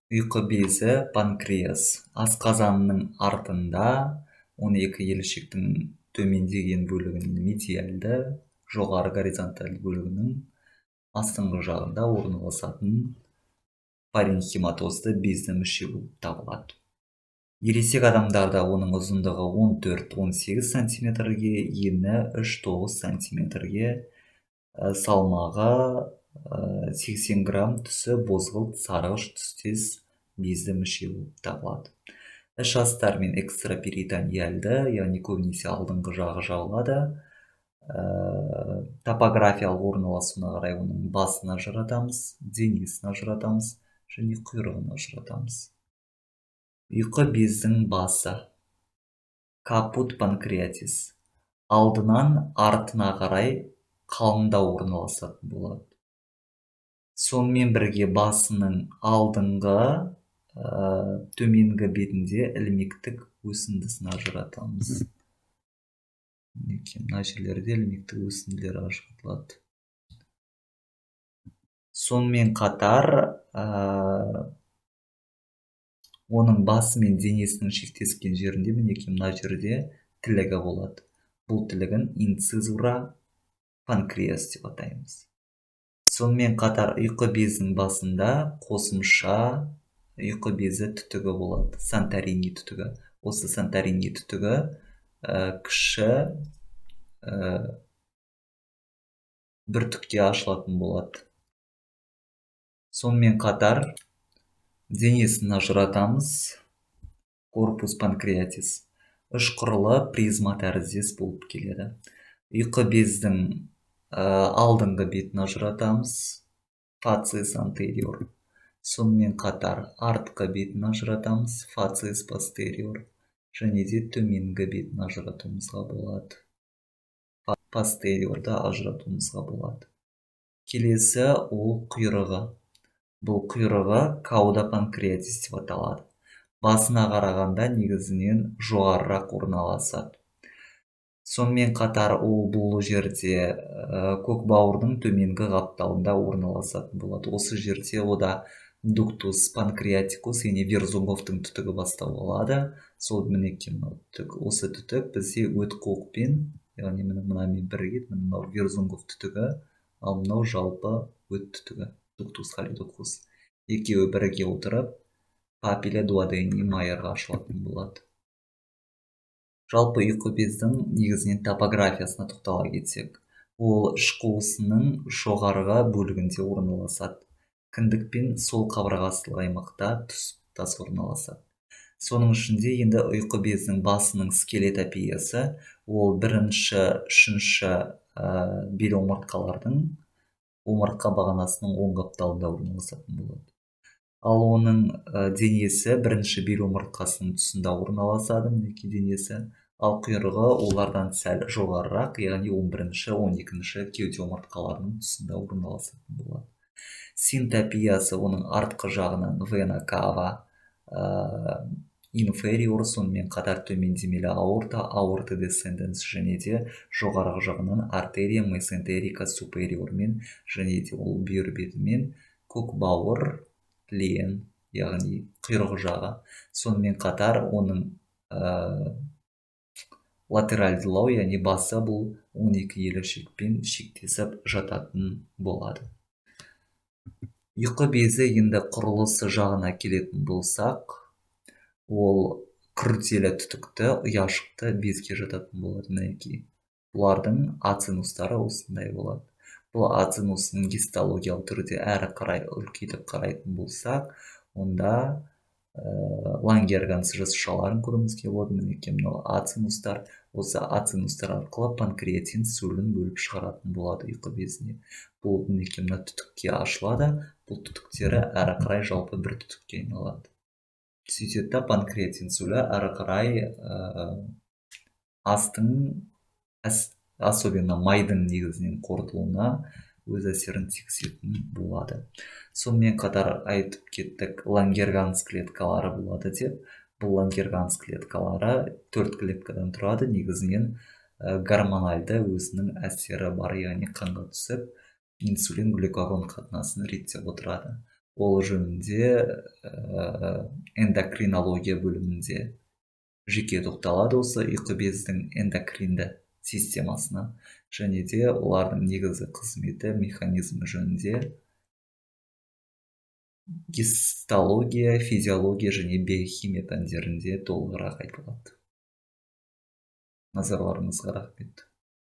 Ұйқы безі панкреас. Асқазанның артында 12 елшіктің төмендеген бөлігінің медиальды, жоғары горизонталь бөлігінің астыңғы жағында орналасатын паренхиматозды безді мүше болып табылады. Ересек адамдарда оның ұзындығы 14-18 сантиметрге, ені 3-9 сантиметрге, салмағы 80 грамм, түсі бозғылт сарғыш түстес безді мүше болып табылады. Іш астар мен экстраперитониальды, яғни көбінесе алдыңғы жағы жабылады. Топографиялық орналасуына қарай оның басын ажыратамыз, денесін ажыратамыз және құйрығын ажыратамыз. Ұйқы бездің басы. Капут панкреатис. Алдынан артына қарай қалыңдау орналасатын болады. Сонымен бірге басының алдыңғы төменгі бетінде ілмектік өсіндісін ажыратамыз. Мына жерлерде ілмектік өсінділер ажыратылады. Сонымен қатар оның басы мен денесінің шектескен жерінде мына жерде тілігі болады. Бұл тілігін инцизура панкреас деп атаймыз. Сонымен қатар ұйқы безінің басында қосымша ұйқы безі түтігі болады. Санторини түтігі. Осы Санторини түтігі кіші бір түкке ашылатын болады. Сонымен қатар денесін ажыратамыз. Корпус панкреатис. Үш құрлы призма тәріздес болып келеді. Ұйқы бездің алдыңғы бетін ажыратамыз. Фациес антериор. Сонымен қатар артқы бетін ажыратамыз. Фациес постериор. Және де төменгі бетін ажыратуымызға болады. Постериорда ажыратуымызға болады. Келесі ол құйрығы. Бұл құйрығы кауда панкреатис деп аталады. Басына қарағанда негізінен жоғарырақ орналасады. Сонымен қатар бұл жерде көкбауырдың төменгі қапталында орналасатын болады. Осы жерде ода дуктус панкреатикус, яғни верзунговтың түтігі бастау алады. Сол осы түтік бізде өт-қуықпен, яғни мынамен бірге мынау верзунгов түтігі, ал мынау жалпы өт түтігі, дуктус халидокус. Екеуі бірге отырып, папилля дуодени майырға ашылатын болады. Жалпы ұйқы бездің негізінен топографиясына тоқтала кетсек, ол іш қуысының жоғарғы бөлігінде орналасады. Кіндік пен сол қабырғасылық аймақта тұстас орналасады. Соның ішінде енді ұйқы бездің басының скелетопиясы, ол бірінші, үшінші бел омыртқалардың омыртқа бағанасының оң қапталында орналасатын болады. Ал оның денесі бірінші бел омыртқасының тұсында орналасады, мінекей денесі. Ал құйрығы олардан сәл жоғарырақ, яғни 11-ші, 12-ші кеуде омыртқаларының тұсында орналасатын болады. Синтопиясы оның артқы жағынан вена кава инфериор, сонымен қатар төмендемелі аорта, аорта десценденс, және де жоғарғы жағынан артерия месентерика супериормен, және де ол бүйір бетімен көкбауыр, лен, яғни құйрық жағы. Сонымен қатар оның латеральдылау, яғни басы бұл 12 елшікпен шектесіп жататын болады. Ұйқы безі енді құрылысы жағына келетін болсақ, ол күрделі түтікті, ұяшықты безге жататын болады. Мінекей. Бұлардың ацинустары осындай болады. Бұл ацинустың гистологиялық түрде әрі қарай үлкейтіп қарайтын болсақ, онда лангерганс жасушаларын көруімізге болады. Мінекей мынау ацинустар. Осы ацинустар арқылы панкреатин сөлін бөліп шығаратын болады ұйқы безіне. Бұл мінекей мына түтікке ашылады. Бұл түтіктері әрі қарай жалпы бір түтікке айналады. Сөйтеді панкреатин сөлі әрі қарай астың, особенно майдың негізінен қорытылуына өз әсерін тигізетін болады. Сонымен қатар айтып кеттік, лангерганс клеткалары болады деп. Бұл лангерганс клеткалары 4 клеткадан тұрады, негізінен гормональды өзінің әсері бар, яғни қанға түсіп, инсулин глюкагон қатынасын реттеп отырады. ол жөнінде эндокринология бөлімінде жеке тоқталады осы ұйқы бездің эндокринді системасына, және де олардың негізгі қызметі, механизмі жөнінде гистология, физиология және биохимия пәндерінде толығырақ айтылады. Назарларыңызға рахмет.